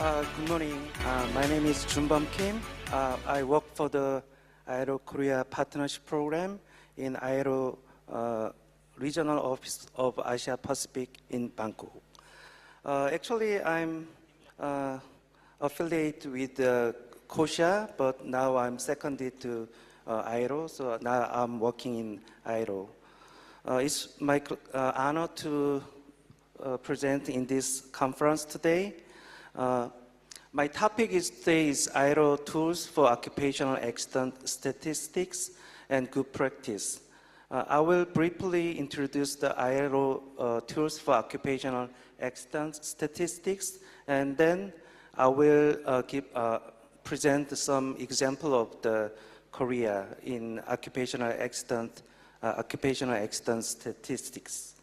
Good morning. My name is Joonbeon Kim. I work for the Aero Korea Partnership Program in Aero Regional Office of Asia Pacific in Bangkok. Actually, I'm affiliated with KOSIA, but now I'm seconded to Aero, so now I'm working in Aero. It's my honor to present in this conference today. My topic today is Aero tools for occupational accident statistics and good practice. I will briefly introduce the Aero tools for occupational accident statistics, and then I will present some example of the Korea in occupational accident statistics.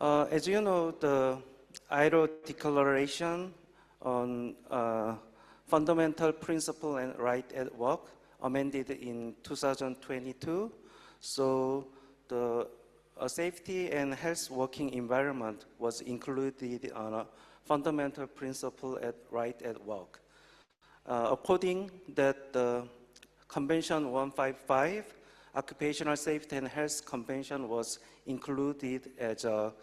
As you know, the Aero Declaration on Fundamental Principle and Right at Work amended in 2022. So the safety and health working environment was included on a fundamental principle at right at work. According that the Convention 155, Occupational Safety and Health Convention was included as a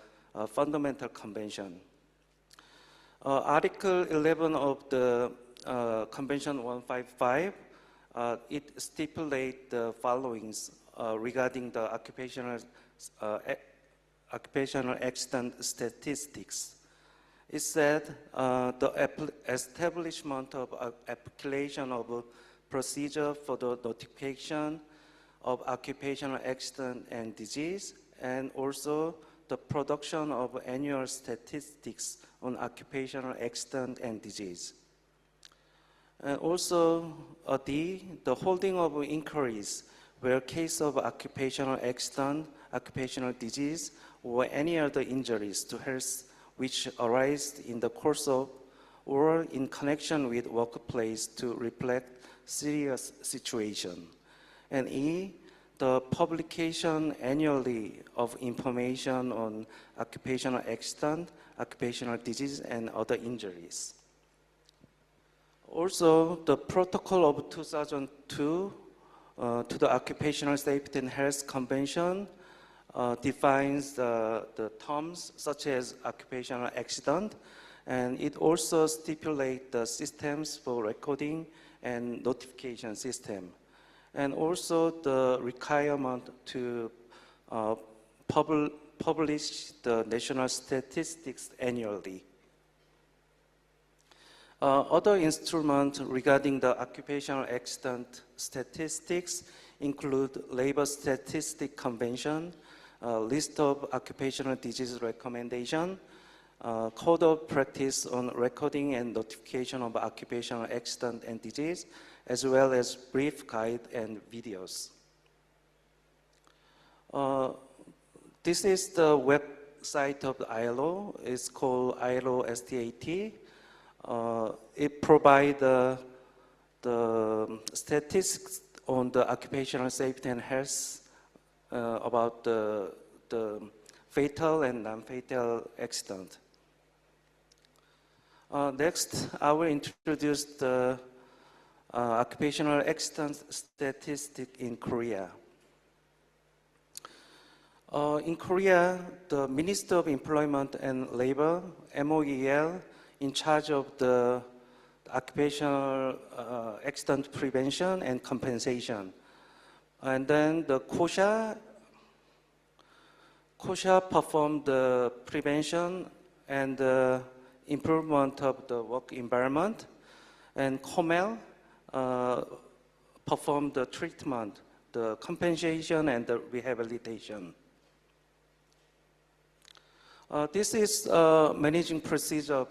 fundamental convention. Article 11 of the Convention 155, it stipulates the followings regarding the occupational accident statistics. It said the establishment of application of a procedure for the notification of occupational accident and disease, and also the production of annual statistics on occupational accident and disease. And also the holding of inquiries where case of occupational accident, occupational disease, or any other injuries to health which arise in the course of or in connection with workplace to reflect serious situation. And E, the publication annually of information on occupational accident, occupational disease, and other injuries. Also, the protocol of 2002 to the Occupational Safety and Health Convention defines the terms such as occupational accident, and it also stipulates the systems for recording and notification system, and also the requirement to publish the national statistics annually. Other instruments regarding the occupational accident statistics include Labor Statistic Convention, list of occupational disease recommendation, code of practice on recording and notification of occupational accident and disease, as well as brief guide and videos. This is the website of the ILO. It's called ILO STAT. It provides the statistics on the occupational safety and health about the fatal and non-fatal accident. Next, I will introduce the occupational accident statistic in Korea. In Korea, the Minister of Employment and Labor, MOEL, in charge of the occupational accident prevention and compensation. And then the KOSIA performed the prevention and the improvement of the work environment, and KOMEL performed the treatment, the compensation, and the rehabilitation. This is managing procedure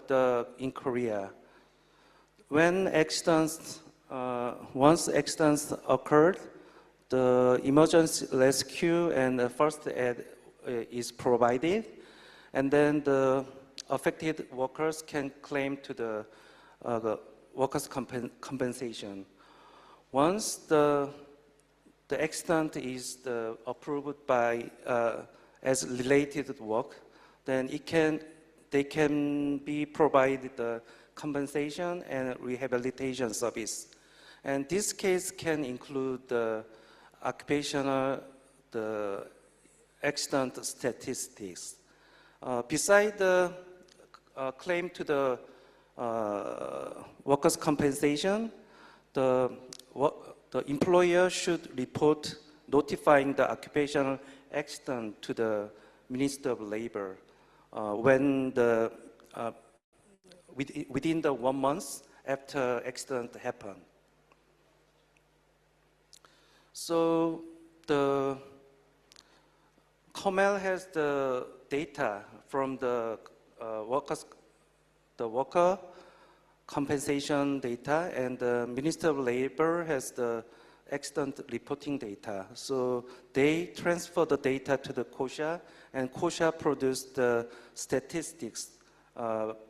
in Korea. When accidents, once accidents occurred, the emergency rescue and the first aid is provided, and then the affected workers can claim to the workers' compensation. Once the accident is approved by as related work, then it can they can be provided the compensation and rehabilitation service. And this case can include the occupational, the accident statistics. Beside the claim to the workers' compensation, the employer should report notifying the occupational accident to the Minister of Labor when within the 1 month after accident happened. So the COMEL has the data from the worker compensation data, and the Minister of Labor has the accident reporting data. So they transfer the data to the COSHA, and COSHA produced the statistics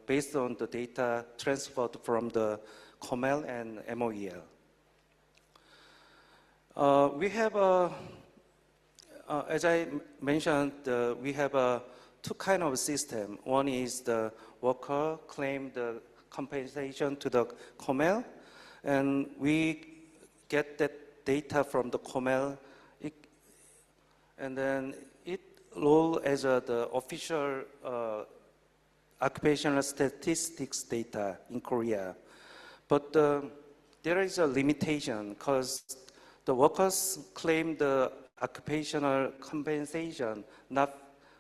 based on the data transferred from the COMEL and MOEL. We have as I mentioned, we have two kinds of system. One is the worker claim the compensation to the COMEL, and we get that data from the COMEL, and then it roll as the official occupational statistics data in Korea. But there is a limitation because the workers claim the occupational compensation not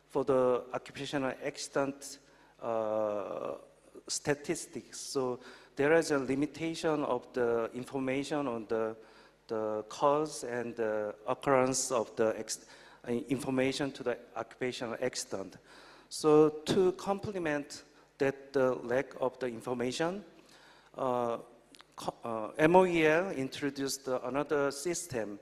for the occupational accident statistics. So there is a limitation of the information on the cause and the occurrence of the information to the occupational accident. So to complement that lack of the information, MOEL introduced another system,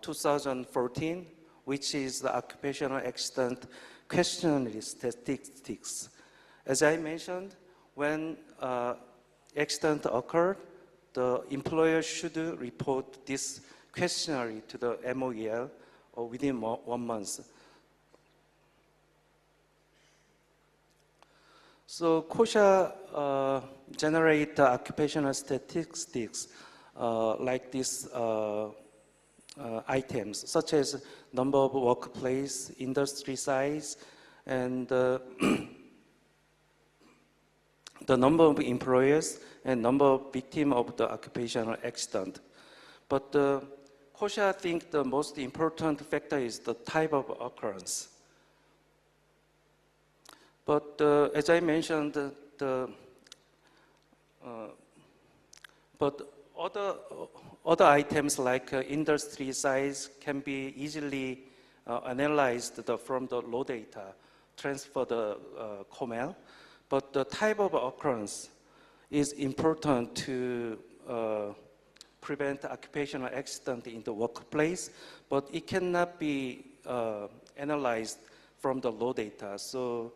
2014, which is the occupational accident questionnaire statistics. As I mentioned, when accident occurred, the employer should report this questionnaire to the MOEL within 1 month. So COSHA generate occupational statistics like these items, such as number of workplace, industry size, and the number of employers and number of victims of the occupational accident. But COSHA think the most important factor is the type of occurrence. But as I mentioned, but other items like industry size can be easily analyzed from the raw data, transfer the COMEL. But the type of occurrence is important to prevent occupational accident in the workplace, but it cannot be analyzed from the raw data. So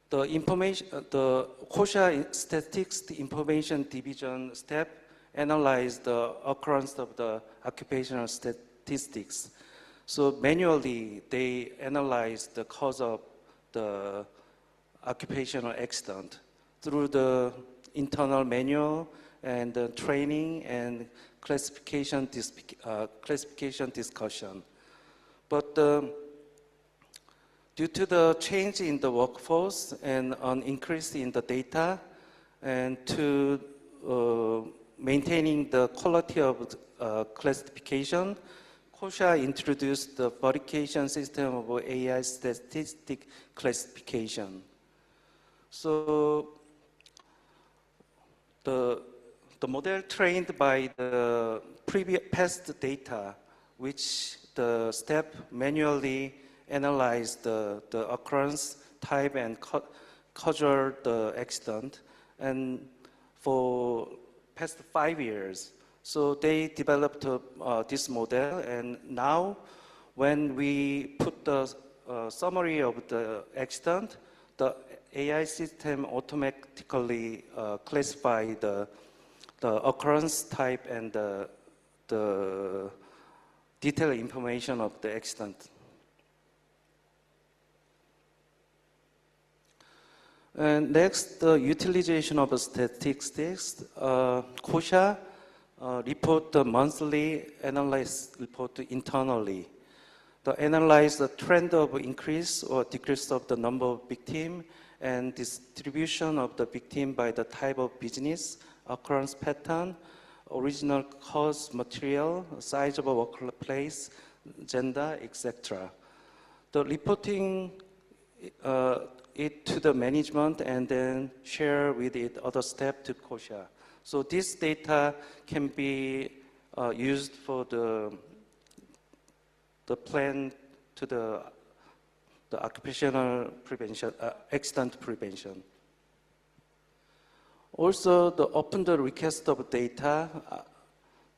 the COSHA Statistics Information Division step analyzed the occurrence of the occupational statistics. So manually, they analyzed the cause of the occupational accident through the internal manual and the training and classification discussion. But due to the change in the workforce and an increase in the data, and to maintaining the quality of classification, COSHA introduced the verification system of AI statistic classification. So the model trained by the past data, which the step manually analyzed the occurrence type and causal the accident, and for past 5 years. So they developed this model, and now when we put the summary of the accident, the AI system automatically classify the occurrence type and the detailed information of the accident. And next, the utilization of statistics. KOSHA report the monthly analysis report internally. To analyze the trend of increase or decrease of the number of victims and distribution of the victim by the type of business, occurrence pattern, original cause material, size of a workplace, gender, etc. The reporting it to the management and then share with it other step to KOSHA. So this data can be used for the plan to the occupational prevention, accident prevention. Also, upon the request of data,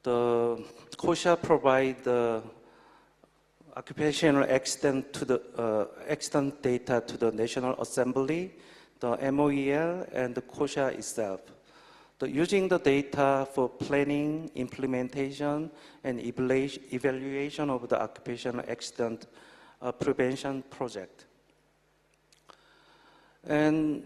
the KOSHA provide the occupational accident to the accident data to the National Assembly, the MOEL, and the KOSHA itself. Using the data for planning, implementation, and evaluation of the occupational accident prevention project. And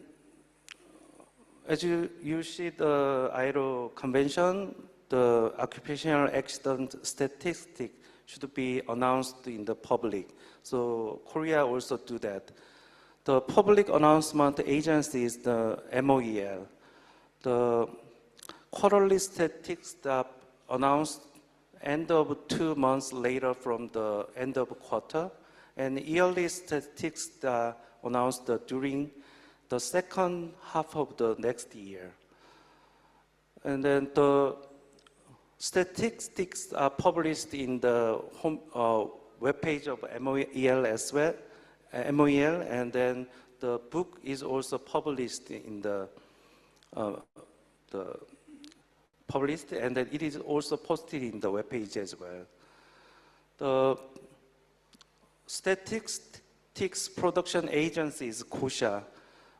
as you see the ILO convention, the occupational accident statistic should be announced in the public. So Korea also do that. The public announcement agency is the MOEL. The quarterly statistics are announced end of 2 months later from the end of quarter, and yearly statistics are announced during the second half of the next year. And then the statistics are published in the home webpage of MOEL as well, MOEL, and then the book is also published in published, and then it is also posted in the webpage as well. The statistics production agency is KOSHA.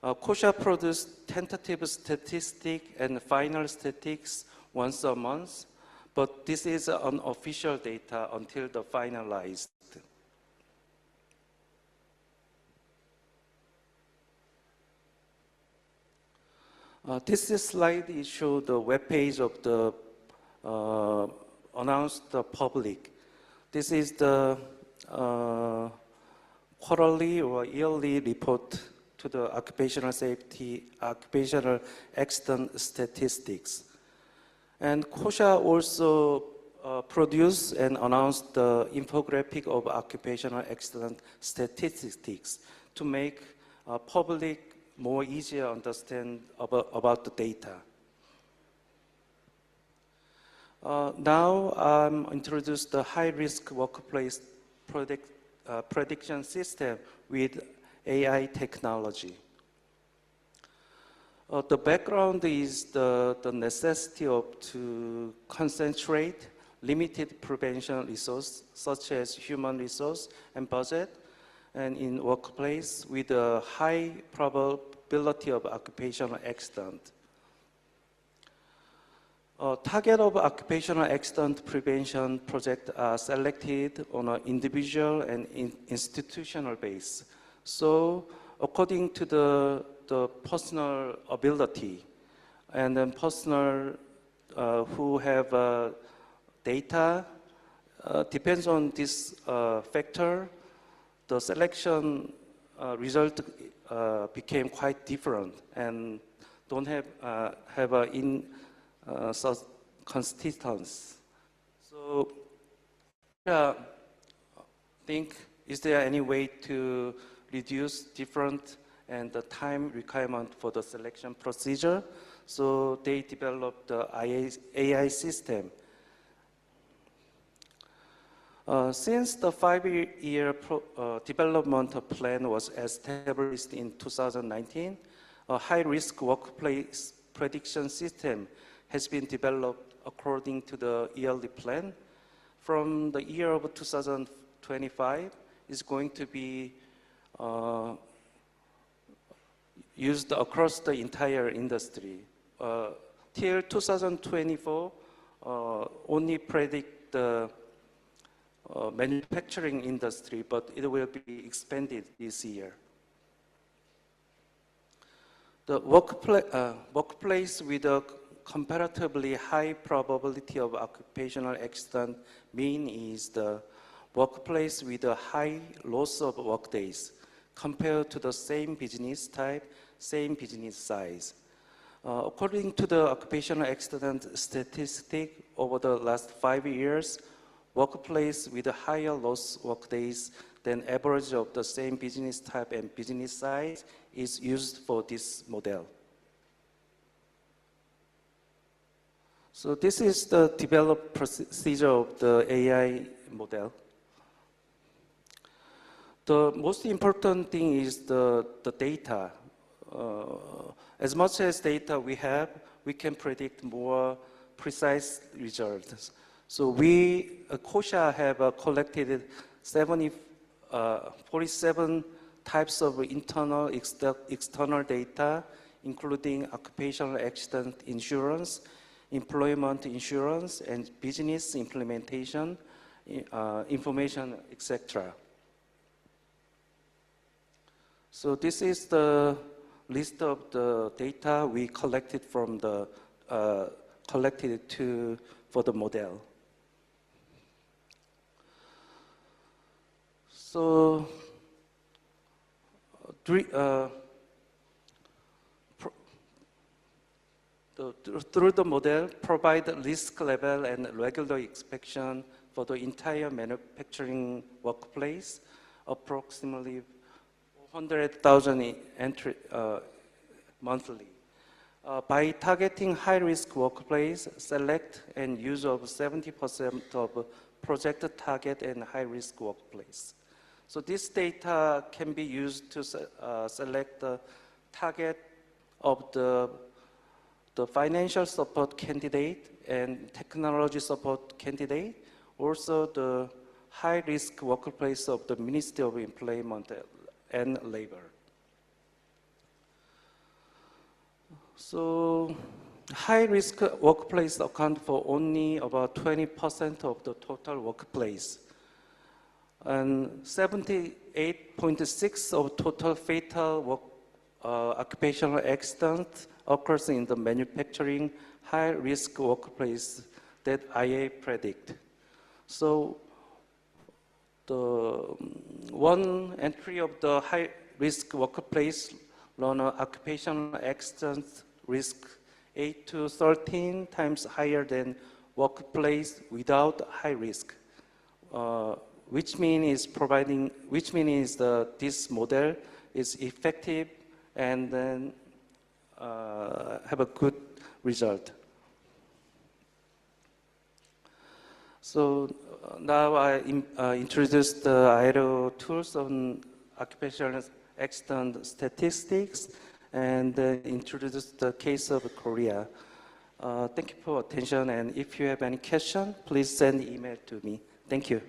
KOSHA produces tentative statistic and final statistics once a month, but this is unofficial data until the finalized. This slide shows the web page of the announced the public. This is the quarterly or yearly report to the occupational safety, occupational accident statistics. And KOSHA also produced and announced the infographic of occupational accident statistics to make public more easier understand about the data. Now I'm introduce the high-risk workplace prediction system with AI technology. The background is the necessity to concentrate limited prevention resources, such as human resource and budget, and in workplace with a high probability of occupational accident. Target of occupational accident prevention projects are selected on an individual and institutional basis. So according to the personal ability and then personal who have data, depends on this factor, the selection result became quite different and don't have such consistency. So I think, is there any way to reduce different and the time requirement for the selection procedure? So they developed the AI system. Since the 5-year development plan was established in 2019, a high-risk workplace prediction system has been developed according to the yearly plan. From the year of 2025, is going to be used across the entire industry. Till 2024, only predict the manufacturing industry, but it will be expanded this year. The workplace with a comparatively high probability of occupational accident mean is the workplace with a high loss of workdays compared to the same business type, same business size. According to the occupational accident statistic over the last 5 years, workplace with a higher loss workdays than average of the same business type and business size is used for this model. So this is the developed procedure of the AI model. The most important thing is the data. As much as data we have, we can predict more precise results. So we, COSHA, have collected 47 types of internal, external data, including occupational accident insurance, employment insurance, and business implementation, information, etc. So this is the list of the data we collected from the for the model. So through the model, provide risk level and regular inspection for the entire manufacturing workplace, approximately 100,000 entry monthly. By targeting high-risk workplace, select and use of 70% of projected target and high-risk workplace. So this data can be used to select the target of the financial support candidate and technology support candidate, also the high-risk workplace of the Ministry of Employment and Labor. So high-risk workplace account for only about 20% of the total workplace. And 78.6% of total fatal occupational accidents occurs in the manufacturing high-risk workplace that IA predict. So the one entry of the high-risk workplace run occupational accident risk 8 to 13 times higher than workplace without high risk, which means this model is effective and then have a good result. So now I introduce the IRO tools on occupational accident statistics and introduce the case of Korea. Thank you for attention, and if you have any question, please send email to me. Thank you.